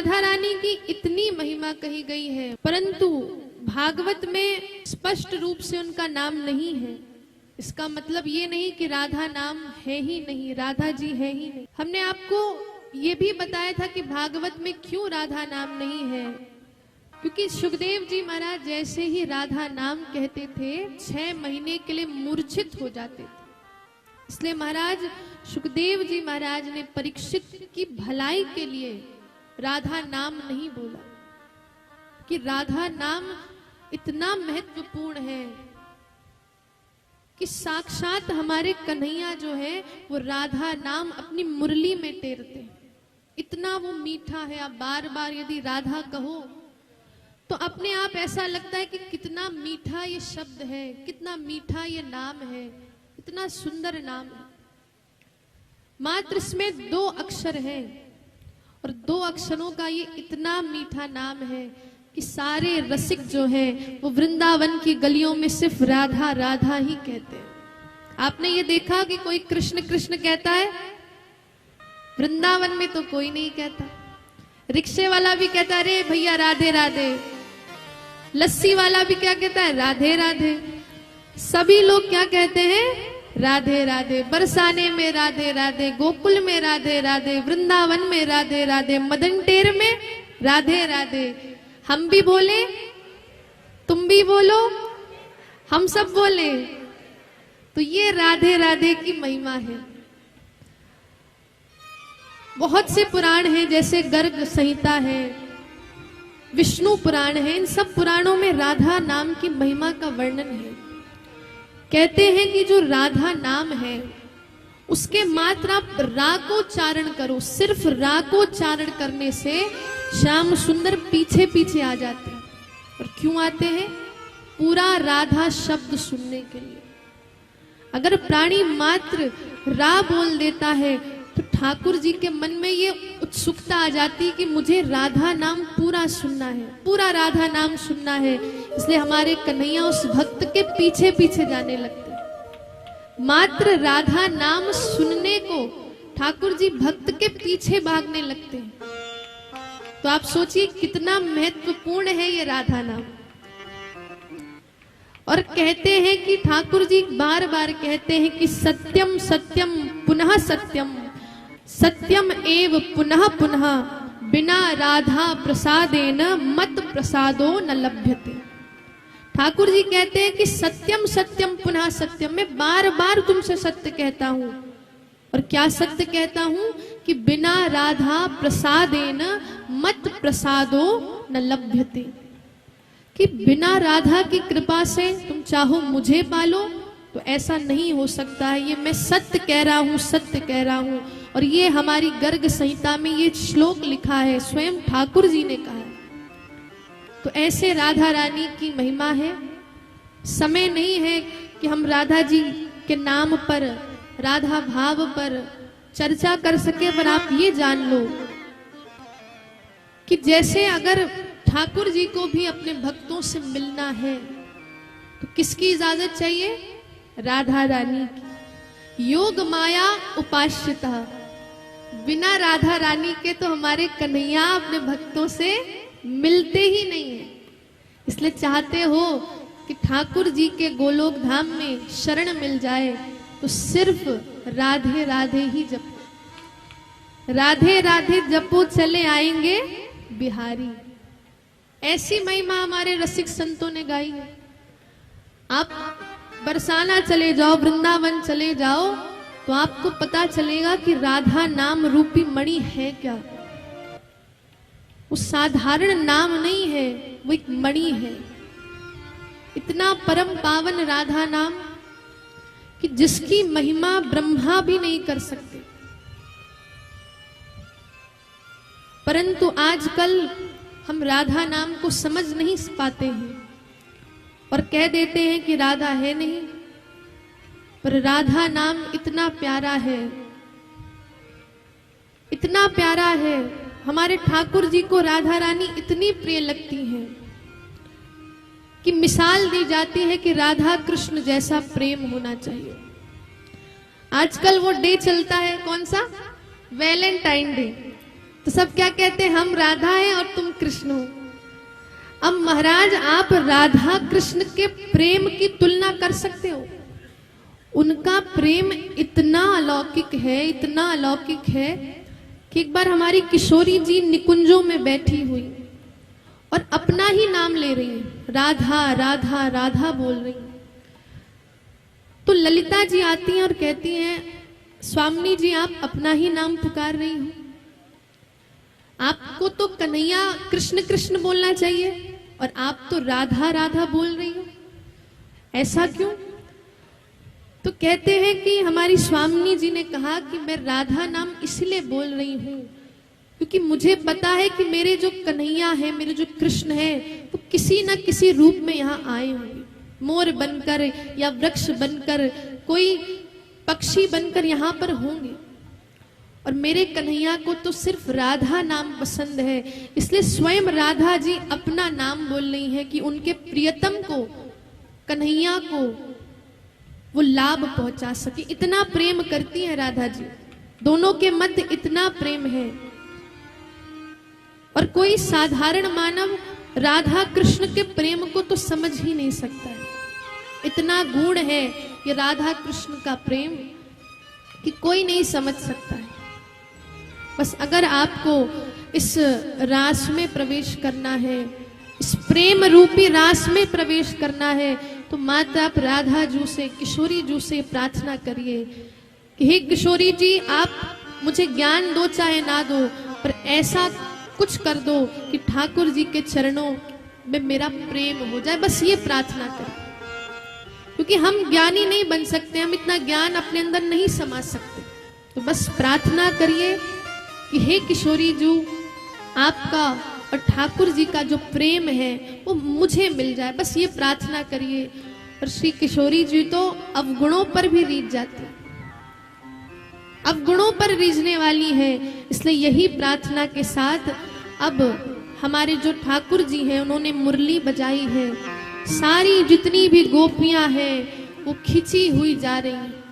राधा रानी की इतनी महिमा कही गई है, परंतु भागवत में स्पष्ट रूप से उनका नाम नहीं है। इसका मतलब ये नहीं कि राधा नाम है ही नहीं, राधा जी है ही नहीं। हमने आपको ये भी बताया था कि भागवत में क्यों राधा नाम नहीं है, क्योंकि सुखदेव जी महाराज जैसे ही राधा नाम कहते थे 6 महीने के लिए मूर्छित हो जाते थे। इसलिए महाराज सुखदेव जी महाराज ने परीक्षित की भलाई के लिए राधा नाम नहीं बोला, कि राधा नाम इतना महत्वपूर्ण है कि साक्षात हमारे कन्हैया जो है वो राधा नाम अपनी मुरली में टेरते, इतना वो मीठा है। आप बार बार यदि राधा कहो तो अपने आप ऐसा लगता है कि कितना मीठा ये शब्द है, कितना मीठा ये नाम है, इतना सुंदर नाम है। मात्र इसमें 2 अक्षर हैं और 2 अक्षरों का ये इतना मीठा नाम है कि सारे रसिक जो हैं वो वृंदावन की गलियों में सिर्फ राधा राधा ही कहते हैं। आपने ये देखा कि कोई कृष्ण कृष्ण कहता है? वृंदावन में तो कोई नहीं कहता। रिक्शे वाला भी कहता है अरे भैया राधे राधे, लस्सी वाला भी क्या कहता है? राधे राधे। सभी लोग क्या कहते हैं? राधे राधे। बरसाने में राधे राधे, गोकुल में राधे राधे, वृंदावन में राधे राधे, मदन टेर में राधे राधे। हम भी बोले, तुम भी बोलो, हम सब बोले, तो ये राधे राधे की महिमा है। बहुत से पुराण हैं, जैसे गर्ग संहिता है, विष्णु पुराण है, इन सब पुराणों में राधा नाम की महिमा का वर्णन है। कहते हैं कि जो राधा नाम है उसके मात्र आप रा को चारण करो, सिर्फ रा को चारण करने से श्याम सुंदर पीछे पीछे आ जाते हैं। और क्यों आते हैं? पूरा राधा शब्द सुनने के लिए। अगर प्राणी मात्र रा बोल देता है तो ठाकुर जी के मन में ये उत्सुकता आ जाती कि मुझे राधा नाम पूरा सुनना है, पूरा राधा नाम सुनना है। इसलिए हमारे कन्हैया उस भक्त के पीछे पीछे जाने लगते हैं। मात्र राधा नाम सुनने को ठाकुर जी भक्त के पीछे भागने लगते हैं। तो आप सोचिए कितना महत्वपूर्ण है ये राधा नाम। और कहते हैं कि ठाकुर जी बार बार कहते हैं कि सत्यम सत्यम पुनः सत्यम, सत्यम एव पुनः पुनः, बिना राधा प्रसादेन मत प्रसादो न लभ्यते। ठाकुर जी कहते हैं कि सत्यम सत्यम पुनः सत्यम, मैं बार बार तुमसे सत्य कहता हूं। और क्या सत्य कहता हूं? कि बिना राधा प्रसादेन मत प्रसादो न लभ्यते, कि बिना राधा की कृपा से तुम चाहो मुझे पालो तो ऐसा नहीं हो सकता है। ये मैं सत्य कह रहा हूं, सत्य कह रहा हूं। और ये हमारी गर्ग संहिता में ये श्लोक लिखा है, स्वयं ठाकुर जी ने कहा है। तो ऐसे राधा रानी की महिमा है। समय नहीं है कि हम राधा जी के नाम पर, राधा भाव पर चर्चा कर सके, पर आप ये जान लो कि जैसे अगर ठाकुर जी को भी अपने भक्तों से मिलना है तो किसकी इजाजत चाहिए? राधा रानी की। योग माया उपास्यता, बिना राधा रानी के तो हमारे कन्हैया अपने भक्तों से मिलते ही नहीं है। इसलिए चाहते हो कि ठाकुर जी के गोलोक धाम में शरण मिल जाए तो सिर्फ राधे राधे ही जपो, राधे राधे जपो चले आएंगे बिहारी। ऐसी महिमा हमारे रसिक संतों ने गाई है। आप बरसाना चले जाओ, वृंदावन चले जाओ, तो आपको पता चलेगा कि राधा नाम रूपी मणि है क्या। वो साधारण नाम नहीं है, वो एक मणि है। इतना परम पावन राधा नाम कि जिसकी महिमा ब्रह्मा भी नहीं कर सकते। परंतु आजकल हम राधा नाम को समझ नहीं पाते हैं और कह देते हैं कि राधा है नहीं। पर राधा नाम इतना प्यारा है, इतना प्यारा है। हमारे ठाकुर जी को राधा रानी इतनी प्रिय लगती है कि मिसाल दी जाती है कि राधा कृष्ण जैसा प्रेम होना चाहिए। आजकल वो डे चलता है, कौन सा? Valentine day. तो सब क्या कहते हैं, हम राधा हैं और तुम कृष्ण हो। अब महाराज आप राधा कृष्ण के प्रेम की तुलना कर सकते हो? उनका प्रेम इतना अलौकिक है, इतना अलौकिक है कि एक बार हमारी किशोरी जी निकुंजों में बैठी हुई और अपना ही नाम ले रही है, राधा राधा राधा बोल रही है। तो ललिता जी आती हैं और कहती हैं, स्वामिनी जी आप अपना ही नाम पुकार रही हो, आपको तो कन्हैया कृष्ण कृष्ण बोलना चाहिए और आप तो राधा राधा बोल रही हो, ऐसा क्यों? तो कहते हैं कि हमारी स्वामिनी जी ने कहा कि मैं राधा नाम इसलिए बोल रही हूं क्योंकि मुझे पता है कि मेरे जो कन्हैया है, मेरे जो कृष्ण है, वो किसी न किसी रूप में यहाँ आए होंगे, मोर बनकर या वृक्ष बनकर, कोई पक्षी बनकर यहाँ पर होंगे। और मेरे कन्हैया को तो सिर्फ राधा नाम पसंद है, इसलिए स्वयं राधा जी अपना नाम बोल रही है कि उनके प्रियतम को, कन्हैया को वो लाभ पहुंचा सके। इतना प्रेम करती है राधा जी, दोनों के मध्य इतना प्रेम है। और कोई साधारण मानव राधा कृष्ण के प्रेम को तो समझ ही नहीं सकता है, इतना गूढ़ है ये राधा कृष्ण का प्रेम कि कोई नहीं समझ सकता है। बस अगर आपको इस रास में प्रवेश करना है, इस प्रेम रूपी रास में प्रवेश करना है, तो माता आप राधा जू से, किशोरी जू से प्रार्थना करिए कि हे किशोरी जी, आप मुझे ज्ञान दो चाहे ना दो, पर ऐसा कुछ कर दो कि ठाकुर जी के चरणों में मेरा प्रेम हो जाए। बस ये प्रार्थना करें, क्योंकि हम ज्ञानी नहीं बन सकते, हम इतना ज्ञान अपने अंदर नहीं समा सकते। तो बस प्रार्थना करिए कि हे किशोरी जू, आपका और ठाकुर जी का जो प्रेम है वो मुझे मिल जाए, बस ये प्रार्थना करिए। और श्री किशोरी जी तो अवगुणों पर भी रीझ जाती, अवगुणों पर रीझने वाली है। इसलिए यही प्रार्थना के साथ अब हमारे जो ठाकुर जी हैं उन्होंने मुरली बजाई है, सारी जितनी भी गोपियां हैं वो खिंची हुई जा रही हैं।